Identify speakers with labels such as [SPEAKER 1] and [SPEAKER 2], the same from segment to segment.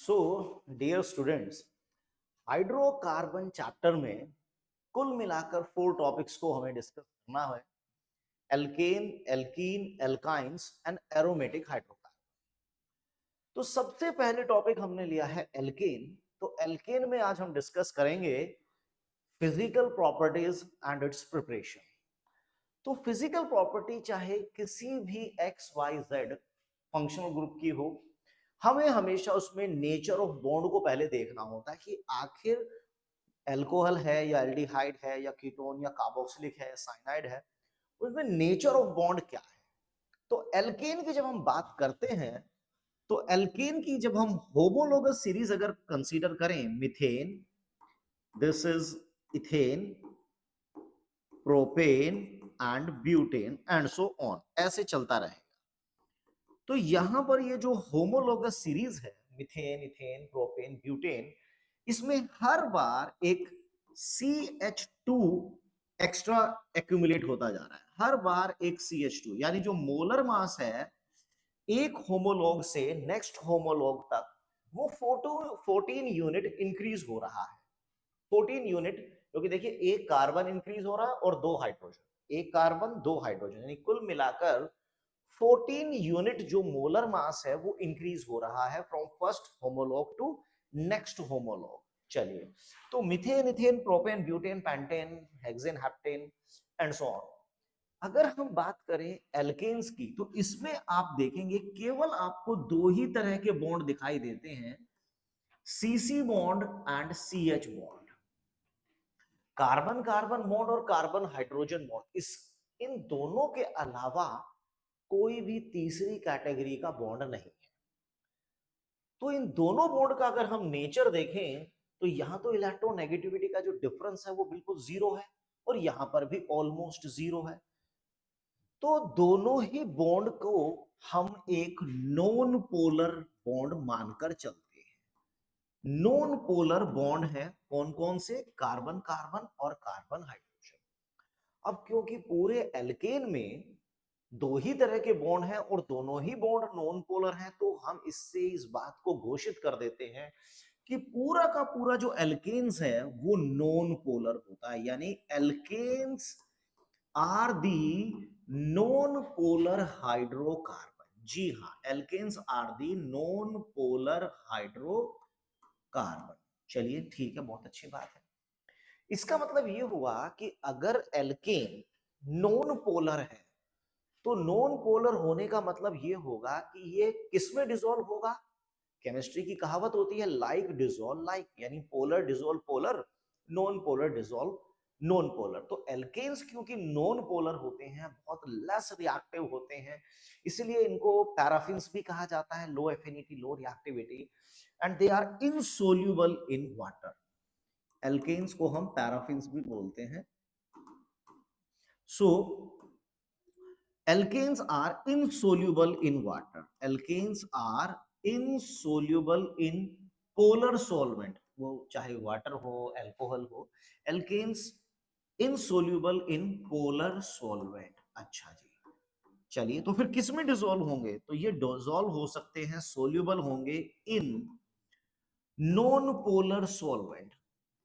[SPEAKER 1] सो dear students, hydrocarbon chapter में कुल मिलाकर 4 टॉपिक्स को हमें डिस्कस करना है। Alkane, alkene, alkynes and aromatic hydrocarbon. तो सबसे पहले टॉपिक हमने लिया है एल्केन। तो एल्केन में आज हम डिस्कस करेंगे physical properties and its preparation. तो फिजिकल प्रॉपर्टी चाहे किसी भी x y z functional group की हो, हमें हमेशा उसमें नेचर ऑफ बॉन्ड को पहले देखना होता है कि आखिर एल्कोहल है या एल्डिहाइड है या कीटोन या कार्बोक्सिलिक है या साइनाइड है, उसमें नेचर ऑफ बॉन्ड क्या है। तो एल्केन की जब हम बात करते हैं, तो एल्केन की जब हम होमोलोगस सीरीज अगर कंसीडर करें, methane, this is ethane, propane and butane and so on, ऐसे चलता रहेगा। तो यहां पर ये जो होमोलोगस सीरीज है, मिथेन, इथेन, प्रोपेन, ब्यूटेन, इसमें हर बार एक CH2 एक्स्ट्रा एक्यूमुलेट होता जा रहा है। हर बार एक CH2, यानी जो मोलर मास है एक होमोलॉग से नेक्स्ट होमोलॉग तक, वो 14 यूनिट इंक्रीज हो रहा है। 14 यूनिट, क्योंकि देखिए एक कार्बन इंक्रीज हो रहा है और 2 हाइड्रोजन, एक कार्बन 2 हाइड्रोजन, यानी कुल मिलाकर 14 यूनिट जो मोलर मास है वो इंक्रीज हो रहा है from first homolog to next homolog. चलिए, तो methane, ethane, propane, butane, pentane, hexane, heptane and so on. अगर हम बात करें एल्केन्स की, तो इसमें आप देखेंगे केवल आपको 2 ही तरह के बॉन्ड दिखाई देते हैं, CC bond and CH bond. Carbon carbon bond और कार्बन हाइड्रोजन बॉन्ड, इस इन दोनों के अलावा कोई भी तीसरी कैटेगरी का बॉन्ड नहीं है। तो इन दोनों बॉन्ड का अगर हम नेचर देखें, तो यहां तो इलेक्ट्रोनेगेटिविटी का जो डिफरेंस है वो बिल्कुल जीरो है और यहां पर भी ऑलमोस्ट जीरो है। तो दोनों ही बॉन्ड को हम एक नॉन पोलर बॉन्ड मानकर चलते हैं। नॉन पोलर बॉन्ड है कौन कौन से? कार्बन कार्बन और कार्बन हाइड्रोजन। अब क्योंकि पूरे एल्केन में 2 ही तरह के बॉन्ड हैं और दोनों ही बॉन्ड नॉन पोलर हैं, तो हम इससे इस बात को घोषित कर देते हैं कि पूरा का पूरा जो एल्केन्स है वो नॉन पोलर होता है, यानी alkanes are the non polar hydrocarbon. जी हाँ, alkanes are the non polar hydrocarbon. चलिए ठीक है, बहुत अच्छी बात है। इसका मतलब ये हुआ कि अगर एल्केन नॉन पोलर है, तो नॉन पोलर होने का मतलब ये होगा कि ये किसमें डिसॉल्व होगा? केमिस्ट्री की कहावत होती है लाइक डिसॉल्व लाइक, यानी polar dissolve polar, non polar dissolve non polar. तो एल्केन्स क्योंकि नॉन पोलर होते हैं, बहुत लेस रिएक्टिव होते हैं, इसलिए इनको पैराफिन्स भी कहा जाता है, low affinity, low reactivity, and they are insoluble in water. Alkanes को हम पैराफिन्स भी बोलते हैं। सो alkanes are insoluble in water. Alkanes are insoluble in polar solvent, वो चाहे वाटर हो, अल्कोहल हो। alkanes insoluble in polar solvent। अच्छा जी, चलिए, तो फिर किस में डिसॉल्व होंगे? तो ये डिसॉल्व हो सकते हैं, सोल्यूबल होंगे इन non polar solvent.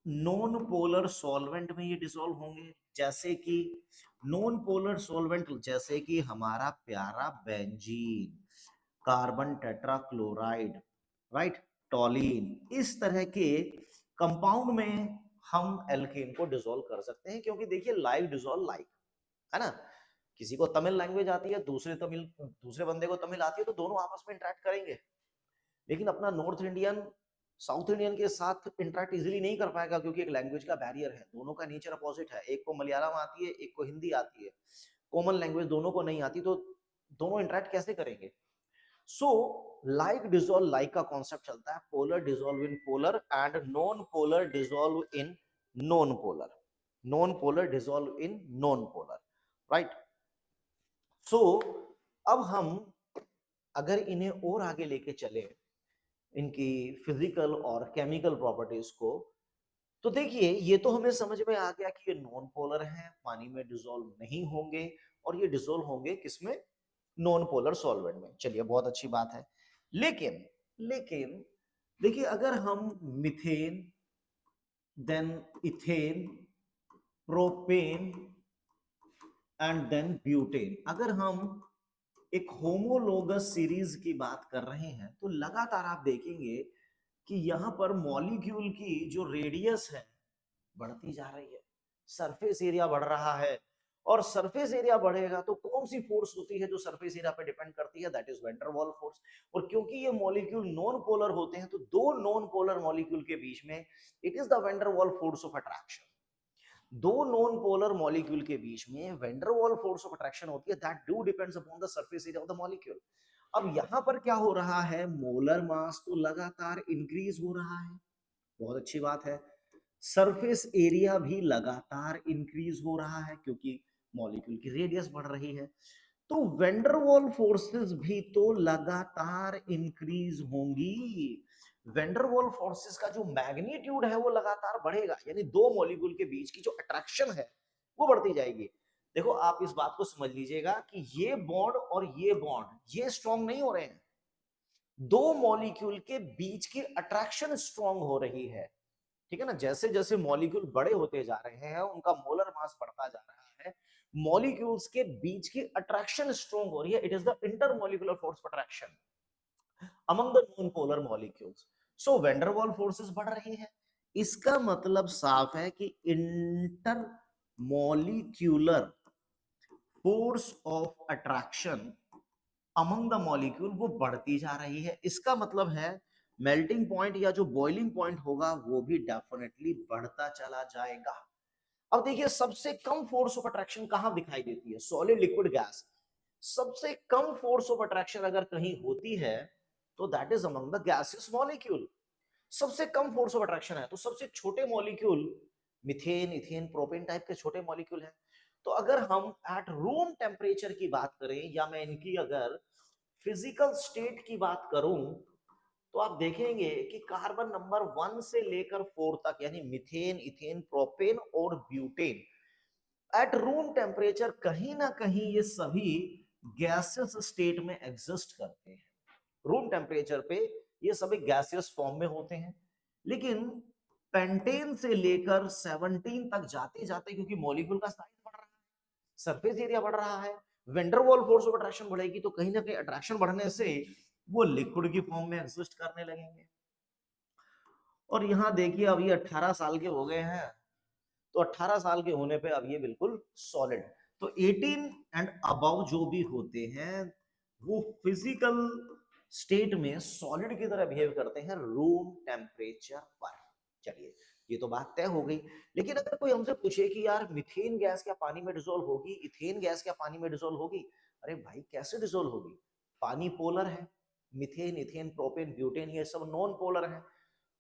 [SPEAKER 1] Non polar solvent में ये डिसॉल्व होंगे, जैसे कि नॉन पोलर सॉल्वेंट जैसे कि हमारा प्यारा बेंजीन, कार्बन टेट्राक्लोराइड, राइट, टॉलीन, इस तरह के कंपाउंड में हम एल्केन को डिसॉल्व कर सकते हैं। क्योंकि देखिए लाइक डिसॉल्व लाइक है ना, किसी को तमिल लैंग्वेज आती है, दूसरे बंदे को तमिल आती है, तो दोनों आपस में इंटरेक्ट करेंगे। लेकिन अपना नॉर्थ इंडियन साउथ इंडियन के साथ इंटरेक्ट इजीली नहीं कर पाएगा, क्योंकि एक लैंग्वेज का बैरियर है, दोनों का नेचर अपोजिट है। एक को मलयालम आती है, एक को हिंदी आती है, कॉमन लैंग्वेज दोनों को नहीं आती, तो दोनों इंटरेक्ट कैसे करेंगे? सो लाइक डिसॉल्व लाइक का कॉन्सेप्ट चलता है, polar dissolve in polar and non polar dissolve in non polar, non polar dissolve in non polar, right. So अब हम अगर इन्हें और आगे लेके चले, इनकी फिजिकल और केमिकल प्रॉपर्टीज को, तो देखिए ये तो हमें समझ में आ गया कि ये नॉन पोलर हैं, पानी में डिसॉल्व नहीं होंगे, और ये डिसॉल्व होंगे किसमें? नॉन पोलर सॉल्वेंट में। चलिए, बहुत अच्छी बात है। लेकिन लेकिन देखिए अगर हम methane, then ethane, propane and then butane, अगर हम एक होमोलोगस सीरीज की बात कर रहे हैं तो लगातार आप देखेंगे कि यहां पर मॉलिक्यूल की जो रेडियस है बढ़ती जा रही है, सरफेस एरिया बढ़ रहा है। और सरफेस एरिया बढ़ेगा तो कौन सी फोर्स होती है जो सरफेस एरिया पे डिपेंड करती है? दैट इज वेन डर वाल फोर्स। और क्योंकि ये मॉलिक्यूल नॉन पोलर होते हैं तो दो नॉन पोलर मॉलिक्यूल के बीच में इट इज द वेन डर वाल फोर्स ऑफ अट्रैक्शन। दो नॉन पोलर मॉलिक्यूल के बीच में वेन डर वाल फोर्स ऑफ अट्रैक्शन होती है, that do depends upon the surface area of the molecule. अब यहां पर क्या हो रहा है, मोलर मास तो लगातार इंक्रीज हो रहा है, बहुत अच्छी बात है। सरफेस एरिया भी लगातार इंक्रीज हो रहा है क्योंकि मॉलिक्यूल की रेडियस बढ़ रही है। तो वेंडरवॉल फोर्सेस भी तो लगातार इंक्रीज होंगी। वेंडरवॉल फोर्सेस का जो मैग्नीट्यूड है वो लगातार बढ़ेगा, यानी दो मॉलिक्यूल के बीच की जो अट्रैक्शन है वो बढ़ती जाएगी। देखो आप इस बात को समझ लीजिएगा कि ये बॉन्ड और ये बॉन्ड ये स्ट्रॉन्ग नहीं हो रहे हैं, दो मॉलिक्यूल के बीच की अट्रैक्शन स्ट्रॉन्ग हो रही है। ठीक है ना, जैसे जैसे मॉलिक्यूल बड़े होते जा रहे हैं उनका मोलर मास बढ़ता जा रहा है, मॉलिक्यूल्स के बीच की अट्रैक्शन स्ट्रॉन्ग हो रही है। It is the intermolecular force of attraction among the non polar molecules. So when डर वाल फोर्सेस बढ़ रही है, इसका मतलब साफ है कि inter molecular force of attraction among the molecule वो बढ़ती जा रही है। इसका मतलब है मेल्टिंग पॉइंट या जो बॉइलिंग पॉइंट होगा वो भी डेफिनेटली बढ़ता चला जाएगा। अब देखिए सबसे कम फोर्स ऑफ अट्रैक्शन कहां दिखाई देती है? Solid, liquid, gas. सबसे कम फोर्स ऑफ अट्रैक्शन अगर कहीं होती है तो that is among the gaseous molecule. सबसे कम फोर्स ऑफ अट्रैक्शन है तो सबसे छोटे molecule methane, ethane, propane type के छोटे मॉलिक्यूल हैं। तो अगर हम एट रूम टेम्परेचर की बात करें या मैं इनकी अगर फिजिकल स्टेट की बात करूं तो आप देखेंगे कि कार्बन नंबर 1 से लेकर 4 तक यानी मिथेन, इथेन, प्रोपेन और ब्यूटेन एट रूम टेम्परेचर कहीं ना कहीं ये सभी गैसियस स्टेट में एग्जिस्ट करते हैं। रूम टेम्परेचर पे ये सभी गैसियस फॉर्म में होते हैं। लेकिन पेंटेन से लेकर 17 तक जाते जाते क्योंकि मॉलिक्यूल का साइज बढ़ रहा है, सरफेस एरिया बढ़ रहा है, वेन डर वाल फोर्स ऑफ अट्रैक्शन बढ़ेगी तो कहीं ना कहीं अट्रैक्शन बढ़ने से वो लिक्विड की फॉर्म में एग्जिस्ट करने लगेंगे। और यहाँ देखिए अब ये 18 साल के हो गए हैं तो 18 साल के होने पे अब ये बिल्कुल सॉलिड। तो 18 एंड अबव जो भी होते हैं वो फिजिकल स्टेट में सॉलिड की तरह बिहेव करते हैं रूम टेम्परेचर पर। चलिए ये तो बात तय हो गई। लेकिन अगर कोई हमसे पूछे कि यार मिथेन गैस क्या पानी में डिसॉल्व होगी, इथेन गैस क्या पानी में डिसॉल्व होगी? अरे भाई कैसे डिसॉल्व होगी? पानी पोलर है, मिथेन, इथेन, प्रोपेन, ब्यूटेन ये सब नॉन पोलर है।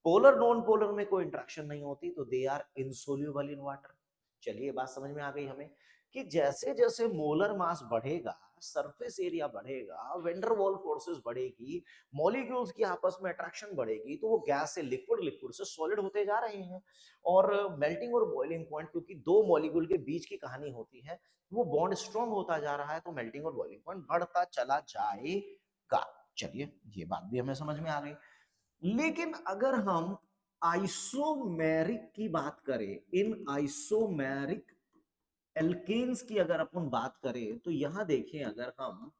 [SPEAKER 1] पोलर नॉन पोलर में कोई इंटरेक्शन नहीं होती तो they are insoluble in water. चलिए बात समझ में आ गई हमें कि जैसे जैसे मोलर मास बढ़ेगा, सरफेस एरिया बढ़ेगा, वेंडर वॉल फोर्सेस बढ़ेगी, मॉलिक्यूल्स की आपस में अट्रैक्शन बढ़ेगी तो वो गैस से लिक्विड, लिक्विड से सॉलिड होते जा रहे हैं। और मेल्टिंग और बॉइलिंग पॉइंट क्योंकि दो मॉलिक्यूल के बीच की कहानी होती है, वो बॉन्ड स्ट्रॉन्ग होता जा रहा है तो मेल्टिंग और बॉइलिंग पॉइंट बढ़ता चला जाएगा। चलिए ये बात भी हमें समझ में आ गई। लेकिन अगर हम आइसोमेरिक की बात करें, इन आइसोमेरिक एल्केन्स की अगर अपन बात करें तो यहां देखें अगर हम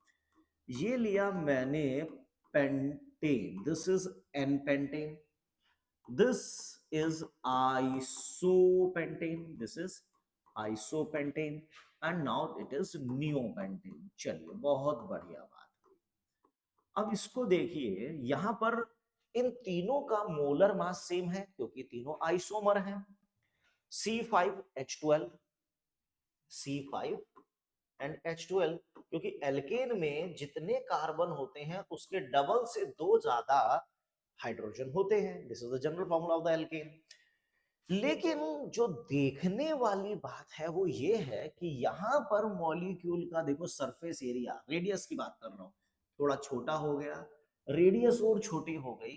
[SPEAKER 1] ये लिया मैंने pentane, this is an pentane, this is isopentane, this is isopentane and now it is neopentane. चलिए बहुत बढ़िया बात। अब इसको देखिए यहां पर इन तीनों का मोलर मास सेम है क्योंकि तीनों आइसोमर हैं। C5H12, C5 एंड H12, क्योंकि एल्केन में जितने कार्बन होते हैं उसके डबल से दो ज्यादा हाइड्रोजन होते हैं। This is the general formula of the alkene. लेकिन जो देखने वाली बात है वो ये है कि यहां पर मॉलिक्यूल का देखो सरफेस एरिया, रेडियस की बात कर रहा हूं, थोड़ा छोटा हो गया, रेडियस और छोटी हो गई।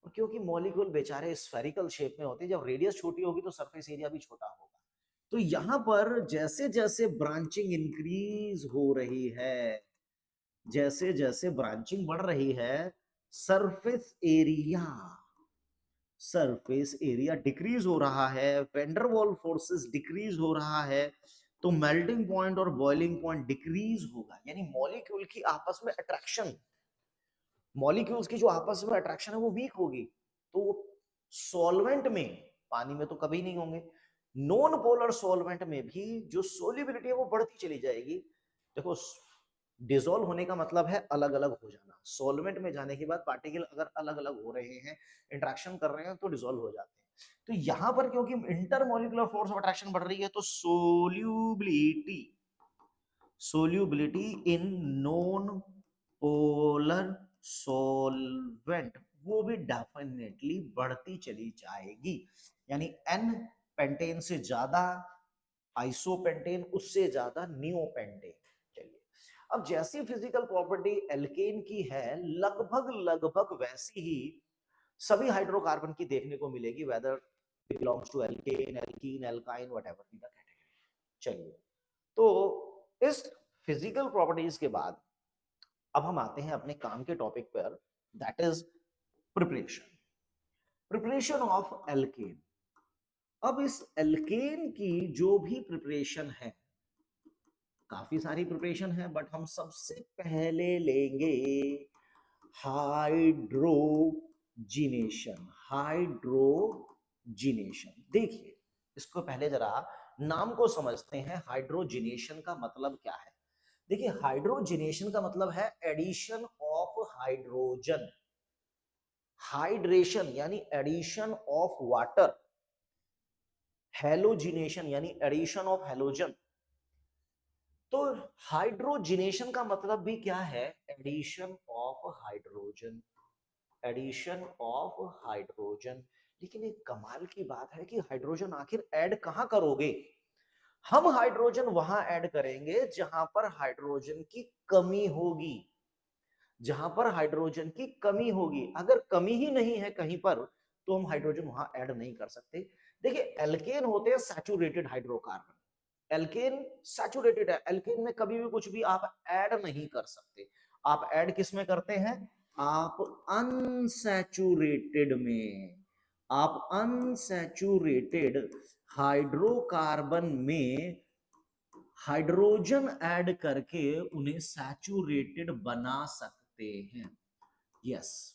[SPEAKER 1] क्योंकि मॉलिक्यूल बेचारे स्फेरिकल शेप में होते हैं, जब रेडियस छोटी होगी तो सरफेस एरिया भी छोटा होगा। तो यहां पर जैसे जैसे ब्रांचिंग इंक्रीज हो रही है, जैसे जैसे ब्रांचिंग बढ़ रही है, surface area, surface area decrease हो रहा है, वेंडरवॉल फोर्सेस डिक्रीज हो रहा है, तो मेल्टिंग पॉइंट और बॉइलिंग पॉइंट डिक्रीज होगा, यानी मॉलिक्यूल की आपस में अट्रैक्शन, मॉलिक्यूल्स की जो आपस में अट्रैक्शन है वो वीक होगी, तो सॉल्वेंट में, पानी में तो कभी नहीं होंगे, नॉन पोलर सॉल्वेंट में भी जो सोल्युबिलिटी है वो बढ़ती चली जाएगी। देखो, डिसॉल्व होने का मतलब है अलग अलग हो जाना, सॉल्वेंट में जाने के बाद पार्टिकल अगर अलग अलग हो रहे हैं, इंट्रैक्शन कर रहे हैं, तो डिसॉल्व हो जाते हैं। तो यहां पर क्योंकि इंटरमोलिकुलर फोर्स ऑफ अट्रैक्शन बढ़ रही है, तो सोल्यूबिलिटी, सोल्यूबिलिटी इन नॉन पोलर सॉल्वेंट वो भी डेफिनेटली बढ़ती चली जाएगी, यानी एन पेंटेन से ज्यादा आइसोपेंटेन, उससे ज्यादा नियोपेंटेन। चलिए, अब जैसी फिजिकल प्रॉपर्टी एल्केन की है, लगभग लगभग वैसी ही सभी हाइड्रोकार्बन की देखने को मिलेगी, whether belongs to alkane, alkene, alkyne, whatever be the category. चलिए, तो इस फिजिकल प्रॉपर्टीज के बाद अब हम आते हैं अपने काम के टॉपिक पर, that is preparation, preparation of alkene. अब इस एल्केन की जो भी प्रिपरेशन है, काफी सारी प्रिपरेशन है, बट हम सबसे पहले लेंगे हाइड्रोजिनेशन, हाइड्रोजिनेशन। देखिए, इसको पहले जरा नाम को समझते हैं, हाइड्रोजिनेशन का मतलब क्या है। देखिए, हाइड्रोजिनेशन का मतलब है एडिशन ऑफ हाइड्रोजन, हाइड्रेशन यानी एडिशन ऑफ वाटर, हेलोजिनेशन यानी एडिशन ऑफ हेलोजन। तो हाइड्रोजिनेशन का मतलब भी क्या है, addition of hydrogen, addition of hydrogen. लेकिन एक कमाल की बात है कि हाइड्रोजन आखिर ऐड कहां करोगे, हम हाइड्रोजन वहां ऐड करेंगे जहां पर हाइड्रोजन की कमी होगी, जहां पर हाइड्रोजन की कमी होगी। अगर कमी ही नहीं है कहीं पर, तो हम हाइड्रोजन वहां ऐड नहीं कर सकते। देखिए, एल्केन होते हैं सैचुरेटेड हाइड्रोकार्बन, एल्केन सैचुरेटेड है, एल्केन में कभी भी कुछ भी आप ऐड नहीं कर सकते। आप ऐड किस में करते हैं, आप अनसैचुरेटेड में, आप अनसैचुरेटेड हाइड्रोकार्बन में हाइड्रोजन ऐड करके उन्हें सैचुरेटेड बना सकते हैं। यस,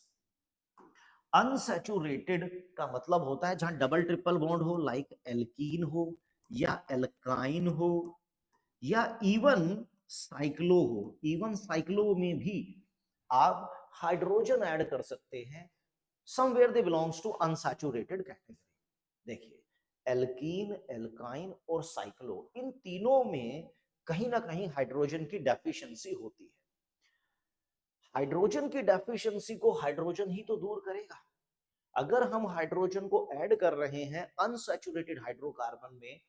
[SPEAKER 1] अनसैचुरेटेड का मतलब होता है जहां डबल ट्रिपल बॉन्ड हो, लाइक एल्कीन हो या एल्काइन हो या इवन साइक्लो हो, इवन साइक्लो में भी आप हाइड्रोजन ऐड कर सकते हैं, somewhere they belongs to unsaturated category. देखिए, एल्कीन, एल्काइन और साइक्लो, इन तीनों में कहीं ना कहीं हाइड्रोजन की डेफिशिएंसी होती है। हाइड्रोजन की डेफिशिएंसी को हाइड्रोजन ही तो दूर करेगा। अगर हम हाइड्रोजन को ऐड कर रहे हैं अनसैचुरेटेड हाइड्रोकार्बन में,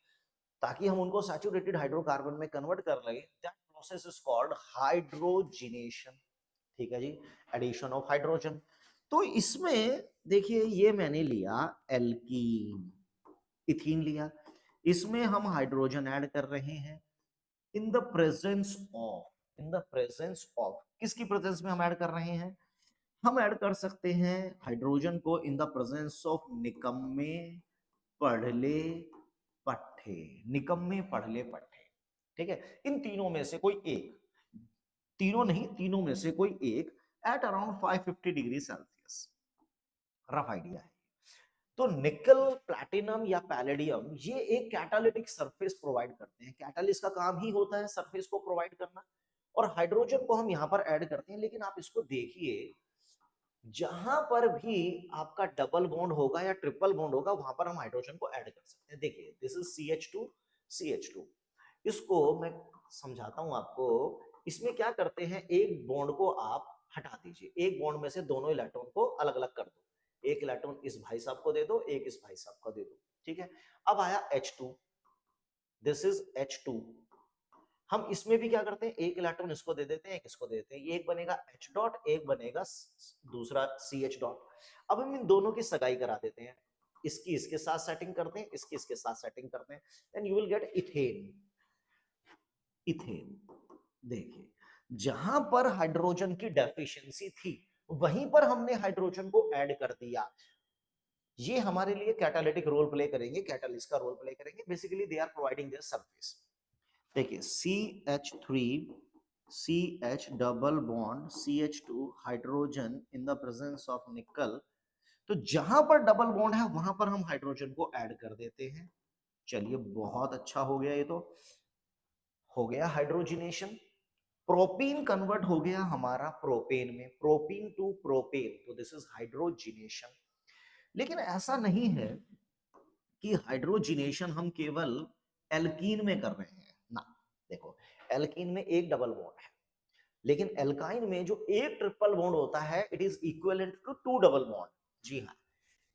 [SPEAKER 1] ताकि हम उनको सैचुरेटेड हाइड्रोकार्बन में कन्वर्ट कर लें, that process is called hydrogenation. ठीक है जी, एडिशन ऑफ हाइड्रोजन। तो इसमें देखिए, ये मैंने लिया एल्कीन, इथीन लिया, इसमें हम हाइड्रोजन ऐड कर रहे हैं इन the presence of, in the presence of, किसकी प्रेजेंस में हम ऐड कर रहे हैं, हम ऐड कर सकते हैं हाइड्रोजन को इन द प्रेजेंस ऑफ निकम्मे, पढ़ले, पट्टे, निकम्मे, पढ़ले, पट्टे। ठीक है, इन तीनों में से कोई एक, तीनों नहीं, तीनों में से कोई एक at around 550 degree Celsius, rough idea है। तो निकल, प्लैटिनम या पैलेडियम, ये एक कैटालिटिक सरफेस प्रोवाइड करते हैं, कैटालिस्ट का काम ही होता है सरफेस को प्रोवाइड करना, और हाइड्रोजन को हम यहां पर ऐड करते हैं। लेकिन आप इसको देखिए, जहां पर भी आपका डबल बॉन्ड होगा या ट्रिपल बॉन्ड होगा, वहां पर हम हाइड्रोजन को ऐड कर सकते हैं। देखिए, दिस इज CH2, CH2। इसको मैं समझाता हूं आपको, इसमें क्या करते हैं, एक बॉन्ड को आप हटा दीजिए, एक बॉन्ड में से दोनों इलेक्ट्रॉन को अलग अलग कर दो, एक इलेक्ट्रॉन इस भाई साहब को दे दो, एक इस भाई साहब को दे दो। ठीक है, अब आया H2, दिस इज H2। हम इसमें भी क्या करते हैं, एक इलेक्ट्रॉन इसको दे देते हैं, एक इसको दे देते हैं, ये एक बनेगा H डॉट, एक बनेगा दूसरा CH डॉट। अब हम इन दोनों की सगाई करा देते हैं, इसकी इसके साथ सेटिंग करते हैं, इसकी इसके साथ सेटिंग करते हैं, then you will get ethane, ethane. देखिए, जहां पर हाइड्रोजन की डेफिशिएंसी थी, वहीं पर हमने हाइड्रोजन को ऐड कर दिया। ये हमारे लिए कैटालिटिक रोल प्ले करेंगे, कैटालिस्ट का रोल प्ले करेंगे। Basically they are providing their surface. देखिए CH3 CH double bond CH2 hydrogen in the presence of nickel. तो जहां पर डबल बॉन्ड है वहां पर हम हाइड्रोजन को ऐड कर देते हैं। चलिए बहुत अच्छा हो गया, ये तो हो गया हाइड्रोजिनेशन। प्रोपीन कन्वर्ट हो गया हमारा प्रोपेन में, प्रोपीन टू प्रोपेन, तो दिस इज हाइड्रोजिनेशन। लेकिन ऐसा नहीं है कि हाइड्रोजिनेशन हम केवल एल्कीन में कर रहे हैं ना। देखो एल्कीन में एक डबल बॉन्ड है, लेकिन एल्काइन में जो एक ट्रिपल बॉन्ड होता है it is equivalent to two double bond. जी हाँ,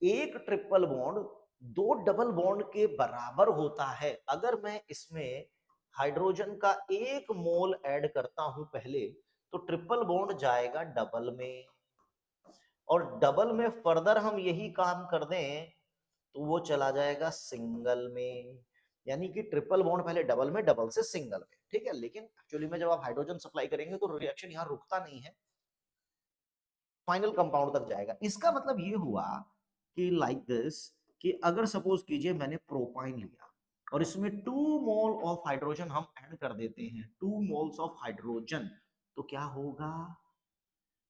[SPEAKER 1] एक ट्रिपल बॉन्ड दो डबल बॉन्ड के बराबर होता है। अगर मैं इसमें हाइड्रोजन का एक मोल ऐड करता हूं पहले, तो ट्रिपल बॉन्ड जाएगा डबल में, और डबल में फर्दर हम यही काम कर दें तो वो चला जाएगा सिंगल में। यानी कि ट्रिपल बॉन्ड पहले डबल में, डबल से सिंगल में, ठीक है। लेकिन एक्चुअली में जब आप हाइड्रोजन सप्लाई करेंगे तो रिएक्शन यहां रुकता नहीं है, फाइनल कंपाउंड तक जाएगा। इसका मतलब ये हुआ कि लाइक दिस, कि अगर सपोज कीजिए मैंने प्रोपाइन लिया और इसमें 2 मोल ऑफ हाइड्रोजन हम ऐड कर देते हैं, 2 मोल्स ऑफ हाइड्रोजन, तो क्या होगा,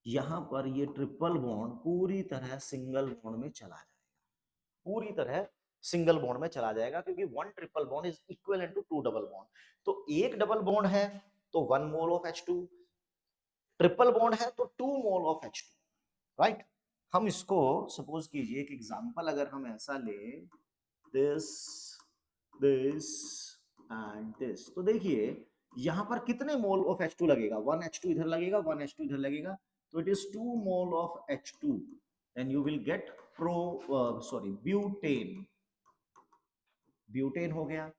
[SPEAKER 1] यहां पर ये ट्रिपल बॉन्ड पूरी तरह सिंगल बॉन्ड में चला जाएगा, पूरी तरह सिंगल बॉन्ड में चला जाएगा, क्योंकि one triple bond is equivalent to two double bond. तो एक डबल बॉन्ड है तो 1 mole of H2, triple bond है तो 2 मोल ऑफ H2, राइट। हम इसको सपोज कीजिए एक एग्जांपल अगर हम ऐसा ले, दिस दिस एंड दिस, तो देखिए यहां पर कितने मोल ऑफ H2 लगेगा, 1 H2 इधर लगेगा, 1 H2 इधर लगेगा, तो it is 2 mole of H2 and you will gate butane. Butane हो गया।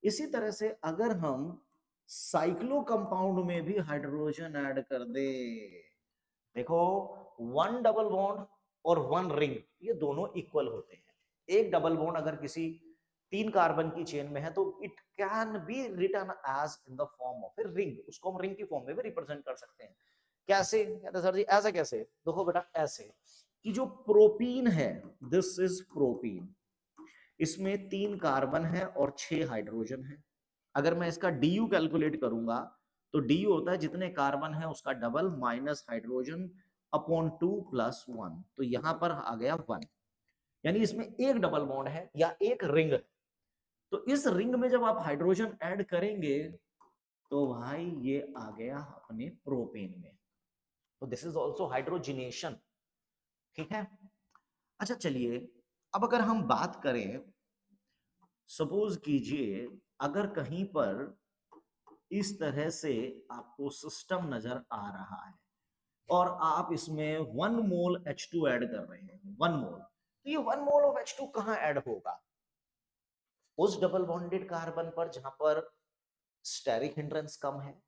[SPEAKER 1] इसी तरह से अगर हम साइक्लो कंपाउंड में भी हाइड्रोजन ऐड कर दे, देखो 1 डबल बॉन्ड और 1 रिंग ये दोनों इक्वल होते हैं। एक डबल बॉन्ड अगर किसी 3 कार्बन की चेन में है तो it can be written as in the form of a ring, उसको हम रिंग की फॉर्म में भी रिप्रेजेंट कर सकते हैं। कैसे, कहते सर जी ऐसा कैसे, देखो बेटा ऐसे कि जो प्रोपीन है, दिस इज प्रोपीन, इसमें 3 कार्बन है और 6 हाइड्रोजन है। अगर मैं इसका DU कैलकुलेट करूंगा तो DU होता है जितने कार्बन है उसका double minus hydrogen upon 2 plus 1, तो यहां पर आ गया 1। यानी इसमें एक डबल बॉन्ड है या एक रिंग है। तो इस रिंग में जब आप हाइड्रोजन ऐड करेंगे तो भाई ये आ गया अपने प्रोपेन में, तो दिस इज ऑल्सो हाइड्रोजिनेशन, ठीक है। अच्छा चलिए, अब अगर हम बात करें, सपोज कीजिए अगर कहीं पर इस तरह से आपको सिस्टम नजर आ रहा है और आप इसमें 1 मोल H2 ऐड कर रहे हैं, 1 मोल, तो ये 1 मोल ऑफ H2 कहां ऐड होगा, उस डबल बॉन्डेड कार्बन पर जहां पर स्टेरिक हिंड्रेंस कम है,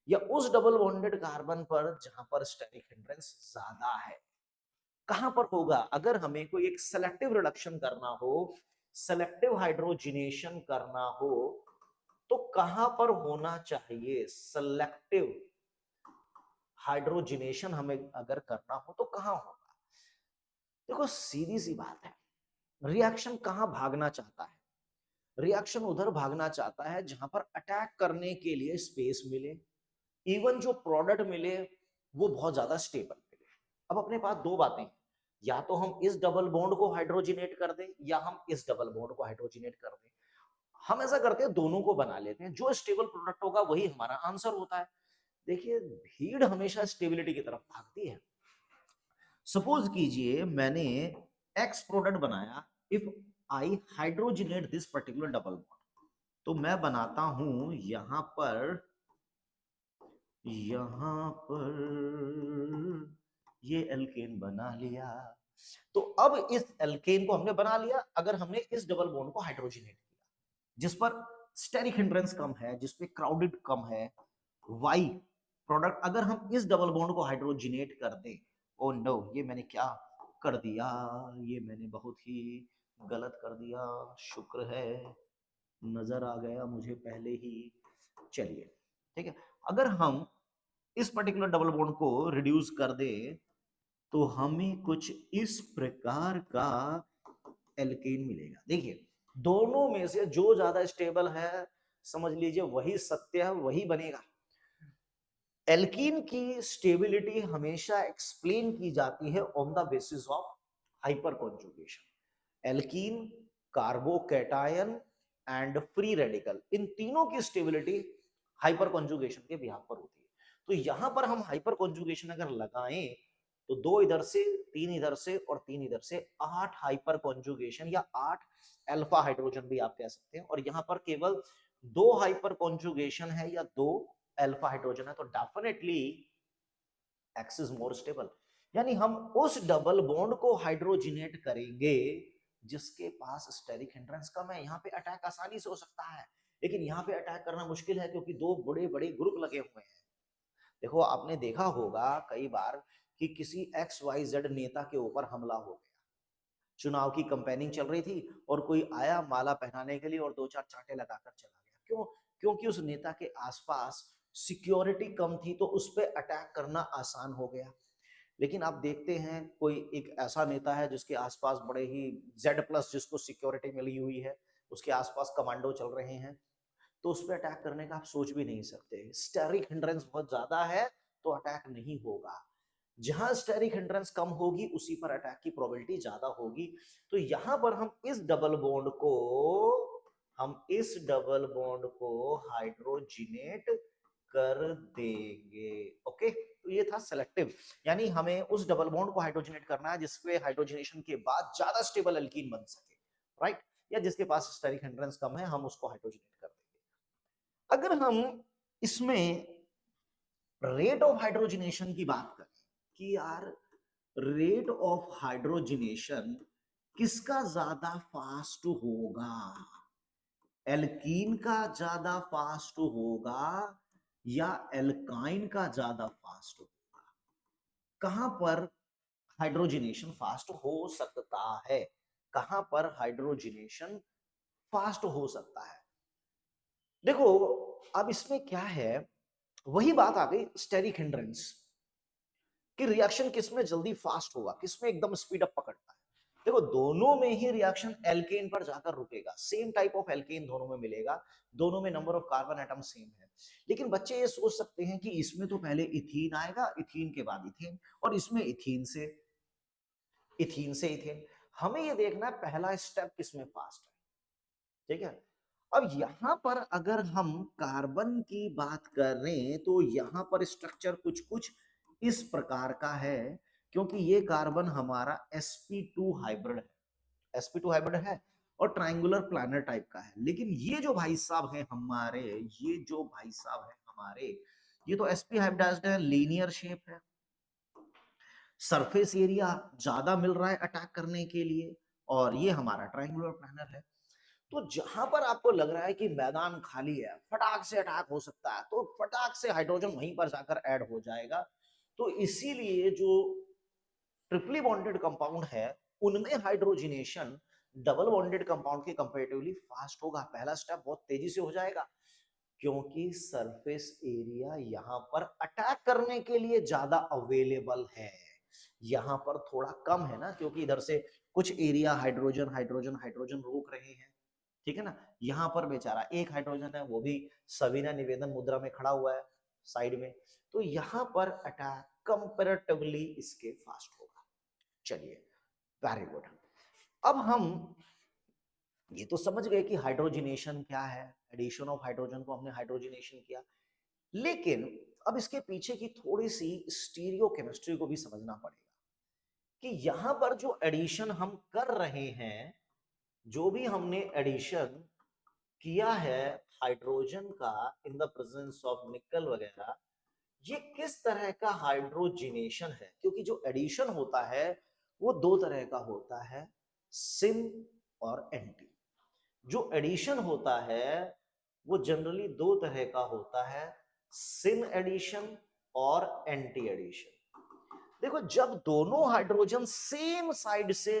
[SPEAKER 1] या उस डबल बॉन्डेड कार्बन पर जहां पर स्टेरिक हिंड्रेंस ज्यादा है। कहां पर होगा, अगर हमें कोई एक सेलेक्टिव रिडक्शन करना हो, सेलेक्टिव हाइड्रोजिनेशन करना हो, तो कहां पर होना चाहिए सेलेक्टिव हाइड्रोजिनेशन, हमें अगर करना हो तो कहां होगा। देखो सीधी सी बात है, रिएक्शन कहां भागना चाहता है, रिएक्शन उधर भागना चाहता है जहां पर अटैक करने के लिए स्पेस मिले, इवन जो प्रोडक्ट मिले वो बहुत ज्यादा स्टेबल मिले। अब अपने पास दो बातें हैं, या तो हम इस डबल बॉन्ड को हाइड्रोजिनेट कर दें या हम इस डबल बॉन्ड को हाइड्रोजिनेट कर दें। हम ऐसा करते हैं दोनों को बना लेते हैं, जो स्टेबल प्रोडक्ट होगा वही हमारा आंसर होता है। देखिए भीड़ हमेशा स्टेबिलिटी की तरफ भागती है। सपोज कीजिए मैंने एक्स प्रोडक्ट बनाया, if I hydrogenate this particular double bond, तो मैं बनाता हूं यहां पर ये एल्केन बना लिया। तो अब इस एल्केन को हमने बना लिया, अगर हमने इस डबल बॉन्ड को हाइड्रोजिनेट किया जिस पर स्टेरिक हिंड्रेंस कम है, जिस पे क्राउडेड कम है, वाई प्रोडक्ट, अगर हम इस डबल बॉन्ड को हाइड्रोजिनेट कर दें, ओ नो ये मैंने क्या कर दिया, ये मैंने बहुत ही गलत कर दिया, शुक्र है नजर आ गया मुझे पहले ही। चलिए ठीक है, अगर हम इस पर्टिकुलर डबल बॉन्ड को रिड्यूस कर दें तो हमें कुछ इस प्रकार का एल्केन मिलेगा। देखिए, दोनों में से जो ज्यादा स्टेबल है समझ लीजिए वही सत्य है, वही बनेगा। एल्कीन की स्टेबिलिटी हमेशा एक्सप्लेन की जाती है on the basis of hyperconjugation. Alkene, carbocation and free radical, इन तीनों की स्टेबिलिटी हाइपर कॉन्जुगेशन के बिहाफ पर होती है। तो यहां पर हम हाइपर कॉन्जुगेशन अगर लगाएं तो 2 इधर से, 3 इधर से और 3 इधर से, 8 हाइपर कॉन्जुगेशन या 8 अल्फा हाइड्रोजन भी आप कह सकते हैं। और यहां पर केवल 2 हाइपर कॉन्जुगेशन है या 2 अल्फा हाइड्रोजन है, तो definitely x is more stable. यानी हम उस डबल बॉन्ड को हाइड्रोजिनेट करेंगे जिसके पास स्टेरिक हिंड्रेंस कम है। यहाँ पे अटैक आसानी से हो सकता है, लेकिन यहाँ पे अटैक करना मुश्किल है क्योंकि 2 बड़े बड़े ग्रुप लगे हुए हैं। देखो, आपने देखा होगा कई बार कि किसी एक्स वाई जेड नेता के ऊपर हमला हो गया, चुनाव की कंपेनिंग चल रही थी और कोई आया माला पहनाने के लिए और 2-4 चांटे लगाकर चला गया। क्यों? क्योंकि उस नेता के आसपास सिक्योरिटी कम थी, तो उस पर अटैक करना आसान हो गया। लेकिन आप देखते हैं कोई एक ऐसा नेता है जिसके आसपास बड़े ही Z+ जिसको सिक्योरिटी मिली हुई है, उसके आसपास कमांडो चल रहे हैं, तो उस पर अटैक करने का आप सोच भी नहीं सकते। स्टेरिक हिंड्रेंस बहुत ज्यादा है तो अटैक नहीं होगा। जहां स्टेरिक हिंड्रेंस कम होगी उसी पर अटैक की प्रोबेबिलिटी ज्यादा होगी। तो यहां पर हम इस डबल बॉन्ड को हाइड्रोजिनेट कर देंगे। ओके, तो ये था सेलेक्टिव, यानी हमें उस डबल बॉन्ड को हाइड्रोजिनेट करना है जिसपे हाइड्रोजनेशन के बाद ज्यादा स्टेबल एल्कीन बन सके, राइट? या जिसके पास स्टेरिक हिंड्रेंस कम है हम उसको हाइड्रोजिनेट कर देंगे। अगर हम इसमें रेट ऑफ हाइड्रोजिनेशन की बात करें कि यार रेट ऑफ हाइड्रोजिनेशन किसका ज्यादा फास्ट होगा, एल्कीन का ज्यादा फास्ट होगा या एल्काइन का ज्यादा फास्ट होगा? कहां पर हाइड्रोजिनेशन फास्ट हो सकता है, कहां पर हाइड्रोजिनेशन फास्ट हो सकता है? देखो, अब इसमें क्या है, वही बात आ गई स्टेरिक हिंड्रेंस कि रिएक्शन किसमें जल्दी फास्ट होगा, किसमें एकदम स्पीड अप पकड़ता है। देखो, दोनों में ही रिएक्शन एल्केन पर जाकर रुकेगा, सेम टाइप ऑफ एल्केन दोनों में मिलेगा, दोनों में number of carbon atom same है। लेकिन बच्चे ये सोच सकते हैं कि इसमें तो पहले इथीन आएगा, इथीन के बाद इथेन, और इसमें इथीन से इथेन। हमें ये देखना है पहला स्टेप किसमें फास्ट है, ठीक है? अब यहां पर अगर हम कार्बन की बात करें तो यहां पर स्ट्रक्चर कुछ कुछ इस प्रकार का है, क्योंकि ये कार्बन हमारा sp2 हाइब्रिड है, sp2 हाइब्रिड है और ट्रायंगुलर प्लानर टाइप का है। लेकिन ये जो भाई साहब हैं हमारे, ये तो sp हाइब्रिडाइज्ड है, लीनियर शेप है, सरफेस एरिया ज्यादा मिल रहा है अटैक करने के लिए, और ये हमारा ट्रायंगुलर प्लानर है। तो जहां पर आपको लग रहा है कि मैदान खाली है, फटाक से अटैक हो सकता है, तो फटाक से हाइड्रोजन वहीं पर जाकर ऐड हो जाएगा। तो इसीलिए जो ट्रिपली बॉन्डेड कंपाउंड है उनमें हाइड्रोजिनेशन डबल बॉन्डेड कंपाउंड के कंपैरेटिवली फास्ट होगा। पहला स्टेप बहुत तेजी से हो जाएगा क्योंकि सरफेस एरिया यहां पर अटैक करने के लिए ज्यादा अवेलेबल है, यहां पर थोड़ा कम है ना, क्योंकि इधर से कुछ एरिया हाइड्रोजन हाइड्रोजन हाइड्रोजन रोक रहे हैं, ठीक है ना? यहाँ पर बेचारा एक हाइड्रोजन है, वो भी सविनय निवेदन मुद्रा में खड़ा हुआ है साइड में, तो यहाँ पर अटैक कंपैरेटिवली इसके फास्ट होगा। चलिए, वेरी गुड। अब हम ये तो समझ गए कि हाइड्रोजिनेशन क्या है, एडिशन ऑफ हाइड्रोजन को हमने हाइड्रोजिनेशन किया। लेकिन अब इसके पीछे की थोड़ी सी स्टीरियो केमिस्ट्री को भी समझना पड़ेगा कि यहां पर जो एडिशन हम कर रहे हैं, जो भी हमने एडिशन किया है हाइड्रोजन का इन द प्रेजेंस ऑफ निकल वगैरह, ये किस तरह का हाइड्रोजिनेशन है? क्योंकि जो एडिशन होता है वो 2 तरह का होता है, सिन और एंटी। जो एडिशन होता है वो जनरली 2 तरह का होता है, सिन एडिशन और एंटी एडिशन। देखो, जब दोनों हाइड्रोजन सेम साइड से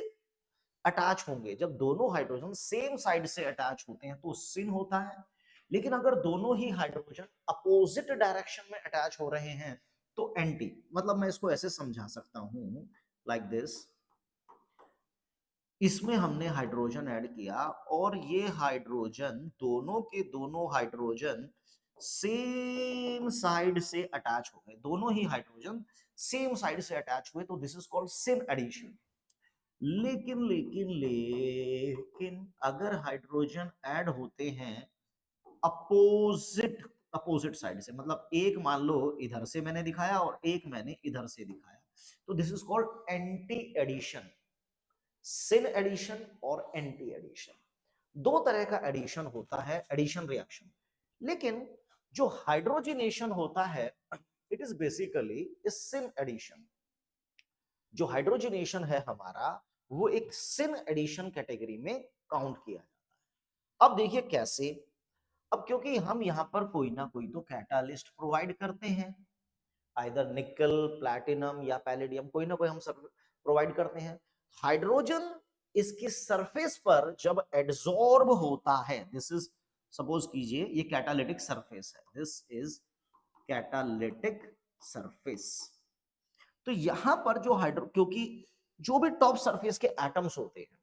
[SPEAKER 1] अटैच होंगे, जब दोनों हाइड्रोजन सेम साइड से अटैच होते हैं तो सिन होता है। लेकिन अगर दोनों ही हाइड्रोजन अपोजिट डायरेक्शन में अटैच हो रहे हैं तो एंटी। मतलब मैं इसको ऐसे समझा सकता हूं लाइक दिस। इसमें हमने हाइड्रोजन ऐड किया और ये हाइड्रोजन, दोनों के दोनों हाइड्रोजन सेम साइड से अटैच हो गए, दोनों ही हाइड्रोजन सेम साइड से अटैच हुए, तो this is called syn addition. लेकिन अगर हाइड्रोजन ऐड होते हैं अपोजिट अपोजिट साइड से, मतलब एक मान लो इधर से मैंने दिखाया और एक मैंने इधर से दिखाया, तो this is called anti addition. Syn addition और एंटी एडिशन, दो तरह का एडिशन होता है, एडिशन रिएक्शन। लेकिन जो हाइड्रोजनेशन होता है it is basically syn addition. जो हाइड्रोजनेशन है हमारा वो एक सिन एडिशन कैटेगरी में काउंट किया जाता है। अब देखिए कैसे। अब क्योंकि हम यहां पर कोई ना कोई तो कैटालिस्ट प्रोवाइड करते हैं, आइदर निकल, प्लैटिनम या पैलेडियम, कोई ना कोई हम सब प्रोवाइड करते हैं। हाइड्रोजन इसकी सरफेस पर जब एड्सॉर्ब होता है, दिस इज, सपोज कीजिए ये कैटालिटिक सरफेस है, दिस इज कैटालिटिक सरफेस। तो यहां पर जो हाइड्रो, क्योंकि जो भी टॉप सरफेस के एटम्स होते हैं,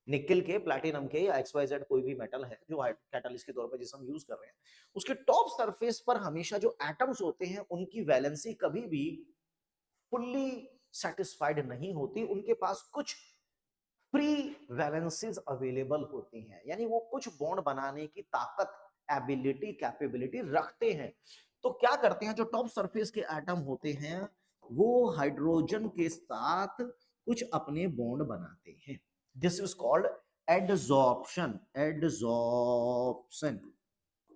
[SPEAKER 1] निकल के, प्लैटिनम के या XYZ कोई भी मेटल है जो कैटलिस्ट के तौर पर जिसे हम यूज कर रहे हैं, उसके टॉप सरफेस पर हमेशा जो एटम्स होते हैं उनकी वैलेंसी कभी भी फुल्ली सेटिस्फाइड नहीं होती, उनके पास कुछ फ्री वैलेंसीज अवेलेबल होती हैं, यानी वो कुछ बॉन्ड बनाने की ताकत, एबिलिटी, कैपेबिलिटी रखते हैं। तो क्या करते हैं, जो टॉप सरफेस के एटम होते हैं वो हाइड्रोजन के साथ कुछ अपने बॉन्ड बनाते हैं। This is called adsorption. Adsorption,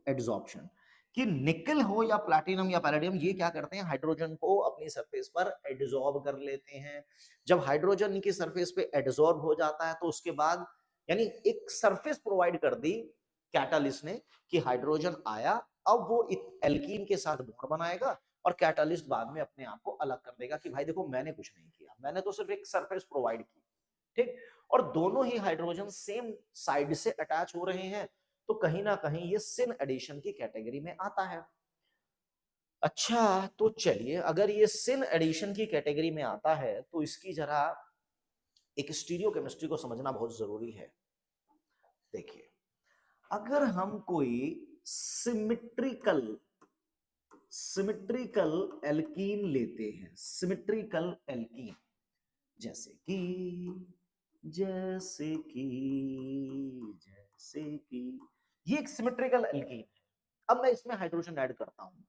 [SPEAKER 1] adsorption कि निकल हो या प्लैटिनम या पैलेडियम, ये क्या करते हैं, हाइड्रोजन को अपनी सरफेस पर एडजॉर्ब कर लेते हैं। जब हाइड्रोजन की सरफेस पे एडजॉर्ब हो जाता है तो उसके बाद, यानी एक सरफेस प्रोवाइड कर दी कैटालिस्ट ने कि हाइड्रोजन आया, अब वो एल्कीन के साथ बॉन्ड बनाएगा और कैटालिस्ट बाद में अपने आप को अलग कर देगा कि भाई देखो मैंने कुछ नहीं किया, मैंने तो सिर्फ एक सरफेस प्रोवाइड की। ठीक, और दोनों ही हाइड्रोजन सेम साइड से अटैच हो रहे हैं, तो कहीं ना कहीं ये सिन एडिशन की कैटेगरी में आता है। अच्छा, तो चलिए, अगर ये सिन एडिशन की कैटेगरी में आता है तो इसकी जरा एक स्टीरियो केमिस्ट्री को समझना बहुत जरूरी है। देखिए, अगर हम कोई सिमिट्रिकल सिमिट्रिकल एल्कीन लेते हैं, सिमिट्रिकल एल्कीन, जैसे कि जैसे कि जैसे कि ये एक सिमेट्रिकल एल्कीन है। अब मैं इसमें हाइड्रोजन ऐड करता हूं,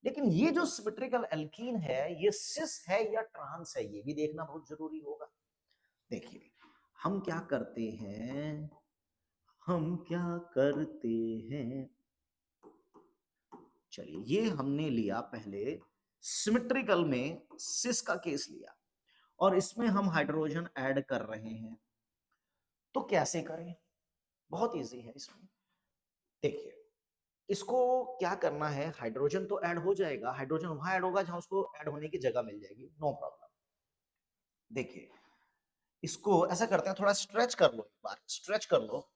[SPEAKER 1] लेकिन ये जो सिमेट्रिकल एल्कीन है ये सिस है या ट्रांस है, ये भी देखना बहुत जरूरी होगा। देखिए, हम क्या करते हैं, हम क्या करते हैं, चलिए ये हमने लिया पहले सिमेट्रिकल में सिस का केस लिया और इसमें हम हाइड्रोजन ऐड कर रहे हैं। तो कैसे करें, बहुत इजी है इसमें। देखिए, इसको क्या करना है, हाइड्रोजन तो ऐड हो जाएगा, हाइड्रोजन वहां ऐड होगा जहां उसको ऐड होने की जगह मिल जाएगी, नो प्रॉब्लम। देखिए, इसको ऐसा करते हैं, थोड़ा स्ट्रेच कर लो, एक बार स्ट्रेच कर लो,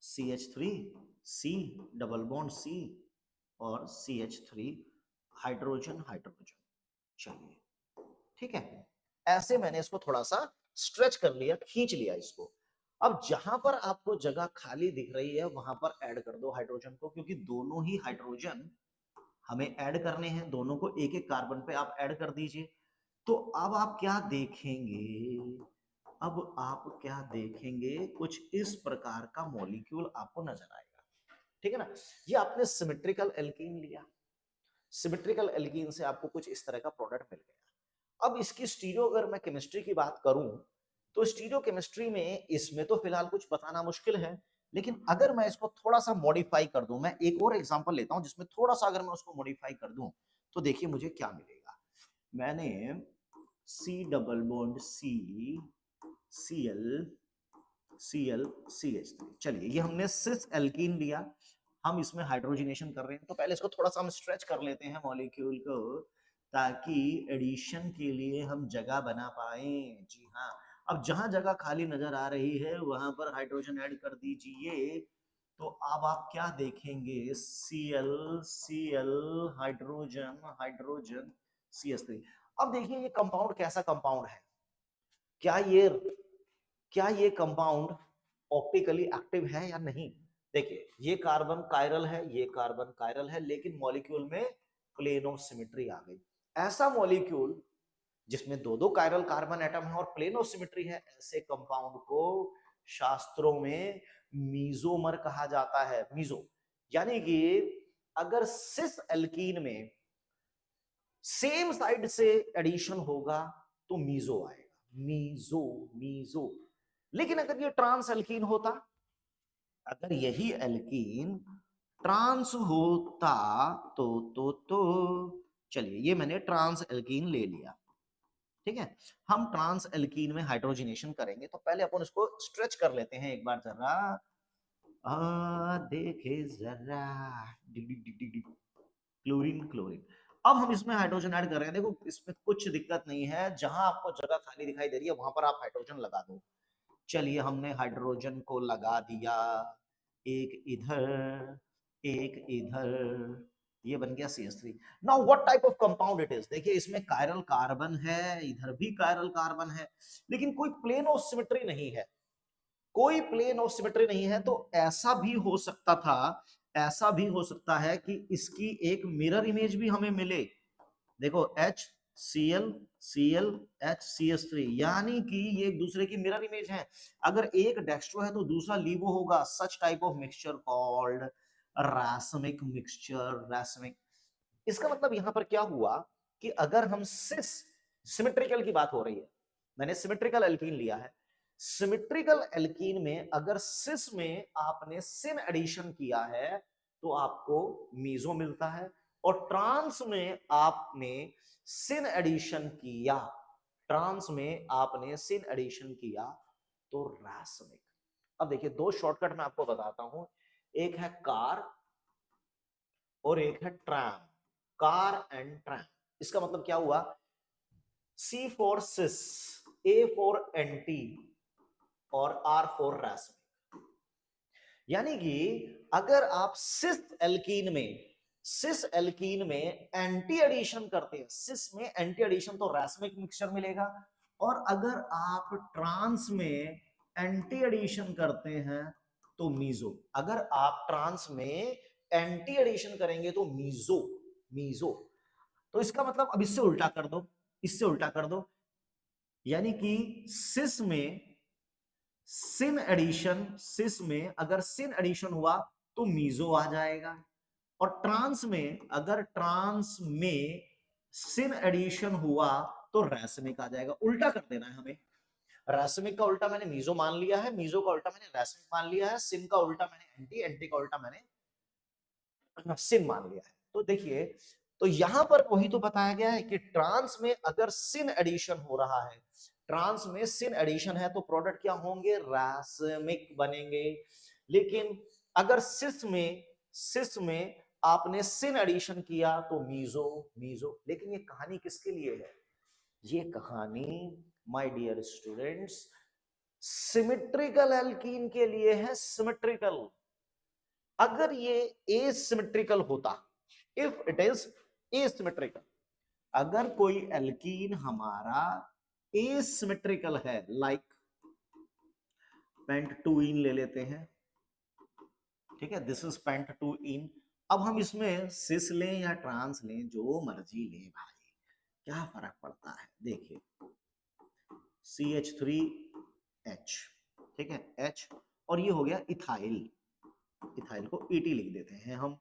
[SPEAKER 1] CH3 C double bond C और CH3 हाइड्रोजन हाइड्रोजन। चलिए, ठीक है, ऐसे मैंने इसको थोड़ा सा स्ट्रेच कर लिया, खींच लिया इसको। अब जहां पर आपको जगह खाली दिख रही है वहां पर ऐड कर दो हाइड्रोजन को, क्योंकि दोनों ही हाइड्रोजन हमें ऐड करने हैं, दोनों को एक एक कार्बन पे आप ऐड कर दीजिए। तो अब आप क्या देखेंगे, अब आप क्या देखेंगे, कुछ इस प्रकार का मॉलिक्यूल आपको नजर आएगा। ठीक है ना, ये आपने सिमेट्रिकल एल्कीन लिया, सिमेट्रिकल एल्कीन से आपको कुछ इस तरह का प्रोडक्ट मिल गया। अब इसकी स्टीरियो, अगर मैं केमिस्ट्री की बात करूं तो स्टीरियो केमिस्ट्री में इसमें तो फिलहाल कुछ बताना मुश्किल है, लेकिन अगर मैं इसको थोड़ा सा मॉडिफाई कर दूं, मैं एक और एग्जांपल लेता हूं जिसमें थोड़ा सा अगर मैं उसको मॉडिफाई कर दूं तो देखिए मुझे क्या मिलेगा। मैंने C double bond C Cl Cl CH3, चलिए ये हमने सिस एल्कीन लिया, हम इसमें हाइड्रोजनेशन कर रहे हैं, तो पहले इसको थोड़ा सा हम स्ट्रेच कर लेते हैं मॉलिक्यूल को, ताकि एडिशन के लिए हम जगह बना पाए। जी हाँ, अब जहां जगह खाली नजर आ रही है वहां पर हाइड्रोजन ऐड कर दीजिए। तो अब आप क्या देखेंगे, Cl Cl hydrogen hydrogen CH3। अब देखिए ये कंपाउंड कैसा कंपाउंड है, क्या ये कंपाउंड ऑप्टिकली एक्टिव है या नहीं? देखिए, ये कार्बन कायरल है, ये कार्बन कायरल है, लेकिन मॉलिक्यूल में प्लेन ऑफ सिमेट्री आ गई। ऐसा मॉलिक्यूल जिसमें दो दो कायरल कार्बन एटम है और प्लेन ऑफ सिमेट्री है, ऐसे कंपाउंड को शास्त्रों में मीजोमर कहा जाता है। मीजो यानी कि अगर सिस एल्कीन में सेम साइड से एडिशन होगा तो मीजो आएगा। Meso meso. लेकिन अगर ये ट्रांस एल्कीन होता, अगर यही एल्कीन ट्रांस होता तो चलिए, ये मैंने ट्रांस एल्कीन ले लिया, ठीक है। हम ट्रांस एल्कीन में हाइड्रोजनेशन करेंगे तो पहले अपन इसको स्ट्रेच कर लेते हैं एक बार जरा। देखे जरा, क्लोरीन क्लोरीन। अब हम इसमें हाइड्रोजन ऐड कर रहे हैं। देखो, इसमें कुछ दिक्कत नहीं है, जहां आपको जगह खाली दिखाई दे रही है वहां पर आप हाइड्रोजन लगा दो। चलिए, हमने हाइड्रोजन को लगा दिया, एक इधर एक इधर, ये बन गया CH3। Now what type of compound it is? देखिए, इसमें कायरल कार्बन है, इधर भी कायरल कार्बन है, लेकिन कोई प्लेन ऑफ सिमेट्री नहीं है। कोई प्लेन ऑफ सिमेट्री नहीं है, तो ऐसा भी हो सकता था, ऐसा भी हो सकता है कि इसकी एक मिरर इमेज भी हमें मिले। देखो, HCl HCH3, यानी कि ये एक दूसरे की मिरर इमेज है। अगर एक डेक्स्ट्रो है तो दूसरा लीवो होगा। Such type of mixture called racemic mixture. Racemic, इसका मतलब यहां पर क्या हुआ कि अगर हम सिस सिमेट्रिकल की बात हो रही है, मैंने सिमेट्रिकल एल्कीन लिया है, सिमेट्रिकल एल्कीन में अगर सिस में आपने सिन एडिशन किया है तो आपको मीजो मिलता है, और ट्रांस में आपने सिन एडिशन किया, ट्रांस में आपने सिन एडिशन किया तो रासमिक। अब देखिए, दो शॉर्टकट मैं आपको बताता हूं, एक है कार और एक है ट्रैम। कार एंड ट्रैम, इसका मतलब क्या हुआ? C for cis, A for anti और R फॉर रासमिक। यानी कि अगर आप सिस एल्कीन में एंटी एडिशन करते हैं, सिस में एंटी एडिशन तो रासमिक मिक्सचर मिलेगा, और अगर आप ट्रांस में एंटी एडिशन करते हैं तो मीजो। अगर आप ट्रांस में एंटी एडिशन करेंगे तो मीजो मीजो। तो इसका मतलब अब इससे उल्टा कर दो, इससे उल्टा कर दो, यानी कि सिस में अगर सिन एडिशन हुआ तो मीजो आ जाएगा, और ट्रांस में अगर ट्रांस में सिन एडिशन हुआ तो रैसमिक आ जाएगा। उल्टा कर देना है हमें। रैसमिक का उल्टा मैंने मीजो मान लिया है, मीजो का उल्टा मैंने रैसमिक मान लिया है, सिन का उल्टा मैंने एंटी, एंटी का उल्टा मैंने सिन मान लिया है। तो देखिए, तो यहां पर वही तो बताया गया है कि ट्रांस में अगर सिन एडिशन हो रहा है, ट्रांस में सिन एडिशन है तो प्रोडक्ट क्या होंगे? रासमिक बनेंगे। लेकिन अगर सिस में आपने सिन एडिशन किया तो मीजो मीजो। लेकिन ये कहानी किसके लिए है? ये कहानी, my dear students, symmetrical alkene के लिए है। सिमेट्रिकल। अगर ये एसिमेट्रिकल होता, इफ इट इज एसिमेट्रिकल, अगर कोई एल्कीन हमारा एसिमेट्रिकल है, लाइक पेंटटूइन ले लेते हैं, ठीक है, दिस इज पेंटटूइन। अब हम इसमें सिस लें या ट्रांस लें, जो मर्जी लें भाई, क्या फर्क पड़ता है? देखिए, CH3H, ठीक है, H, और ये हो गया इथाइल। इथाइल को ET लिख देते हैं हम।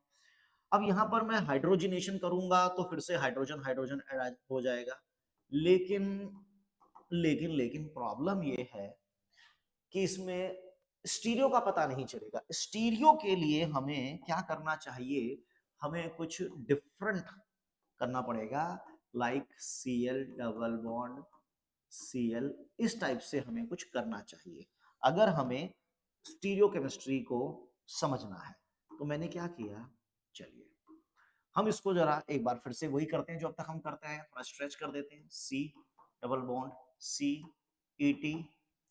[SPEAKER 1] अब यहां पर मैं हाइड्रोजनेशन करूंगा तो फिर से हाइड्रोजन हाइड्रोजन ऐड हो जाएगा, लेकिन लेकिन प्रॉब्लम ये है कि इसमें स्टीरियो का पता नहीं चलेगा। स्टीरियो के लिए हमें क्या करना चाहिए? हमें कुछ डिफरेंट करना पड़ेगा, like Cl double bond Cl, इस टाइप से हमें कुछ करना चाहिए अगर हमें स्टीरियो केमिस्ट्री को समझना है। तो मैंने क्या किया, चलिए हम इसको जरा एक बार फिर से वही करते हैं जो अब तक हम करते हैं, थोड़ा स्ट्रेच कर देते हैं। C डबल बॉन्ड CET,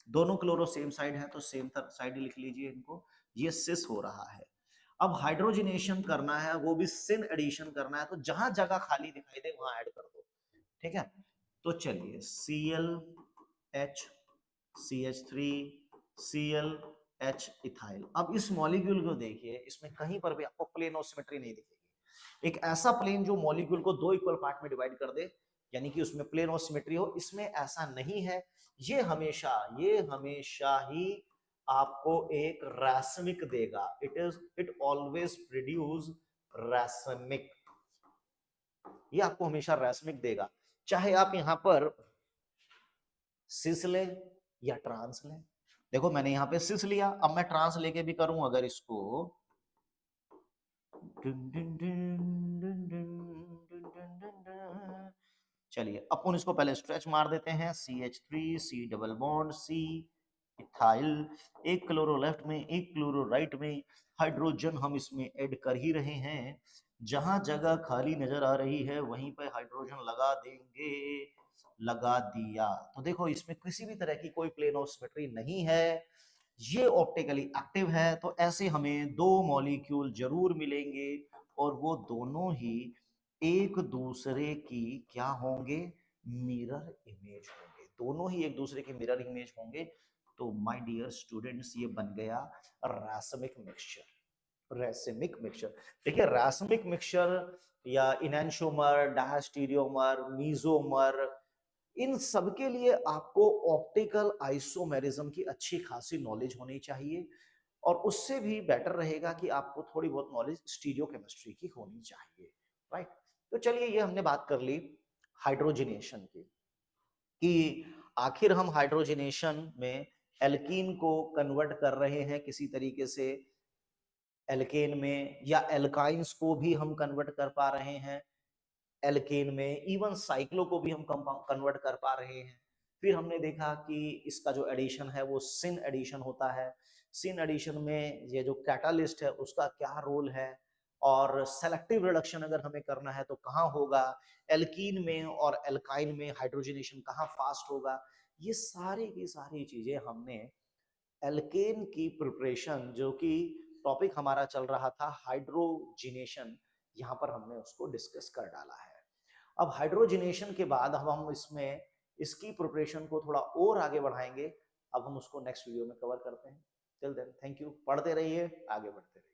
[SPEAKER 1] दोनों क्लोरो सेम साइड है तो सेम साइड लिख लीजिए इनको। ये सिस हो रहा है। अब हाइड्रोजनेशन करना है, वो भी सिन एडिशन करना है, तो जहां जगह खाली दिखाई दे वहां ऐड कर दो, ठीक है। तो चलिए, ClH CH3 ClH इथाइल। अब इस मॉलिक्यूल को देखिए, इसमें कहीं पर भी आपको प्लेन ऑफ सिमेट्री नहीं दिखेगी। एक ऐसा प्लेन जो मॉलिक्यूल को दो इक्वल पार्ट में डिवाइड कर दे, यानी कि उसमें प्लेन ऑफ सिमेट्री हो, इसमें ऐसा नहीं है। ये हमेशा ही आपको एक रैसमिक देगा। It always produce racemic. ये आपको हमेशा रैसमिक देगा, चाहे आप यहां पर सिस ले या ट्रांस ले। देखो मैंने यहां पे सिस लिया, अब मैं ट्रांस लेके भी करूं अगर इसको, चलिए अपन इसको पहले स्ट्रेच मार देते हैं। CH3 C double bond C ethyl, एक क्लोरो लेफ्ट में एक क्लोरो राइट में, हाइड्रोजन हम इसमें ऐड कर ही रहे हैं। जहां जगह खाली नजर आ रही है वहीं पे हाइड्रोजन लगा देंगे। लगा दिया तो देखो इसमें किसी भी तरह की कोई प्लेन ऑफ सिमेट्री नहीं है, ये ऑप्टिकली एक्टिव है। तो ऐसे हमें दो मॉलिक्यूल जरूर मिलेंगे और वो दोनों ही एक दूसरे की क्या होंगे, मिरर इमेज होंगे। दोनों ही एक दूसरे के मिरर इमेज होंगे। तो माय डियर स्टूडेंट्स, ये बन गया रैसमिक मिक्सचर। रैसमिक मिक्सचर, देखिए रैसमिक मिक्सचर या इनैंशियोमर, डायस्टीरियोमर, मीजोमर, इन सब के लिए आपको ऑप्टिकल आइसोमेरिज्म की अच्छी खासी नॉलेज होनी चाहिए, और उससे भी बेटर रहेगा कि आपको थोड़ी बहुत नॉलेज स्टीरियोकेमिस्ट्री की होनी चाहिए, राइट। तो चलिए ये हमने बात कर ली हाइड्रोजनेशन की, कि आखिर हम हाइड्रोजनेशन में एल्कीन को कन्वर्ट कर रहे हैं किसी तरीके से एल्केन में, या एल्काइंस को भी हम कन्वर्ट कर पा रहे हैं एल्केन में, इवन साइक्लो को भी हम कन्वर्ट कर पा रहे हैं। फिर हमने देखा कि इसका जो एडिशन है वो सिन एडिशन होता है। सिन एडिशन में ये जो कैटालिस्ट है उसका क्या रोल है, और सेलेक्टिव रिडक्शन अगर हमें करना है तो कहाँ होगा, एल्कीन में और एल्काइन में हाइड्रोजनेशन कहाँ फास्ट होगा। ये सारी की सारी चीजें हमने एल्केन की प्रिपरेशन, जो कि टॉपिक हमारा चल रहा था हाइड्रोजिनेशन, यहाँ पर हमने उसको डिस्कस कर डाला है। अब हाइड्रोजिनेशन के बाद हम इसमें इसकी प्रिपरेशन को थोड़ा और आगे बढ़ाएंगे। अब हम उसको नेक्स्ट वीडियो में कवर करते हैं। टिल देन थैंक यू, पढ़ते रहिए, आगे बढ़ते रहिए।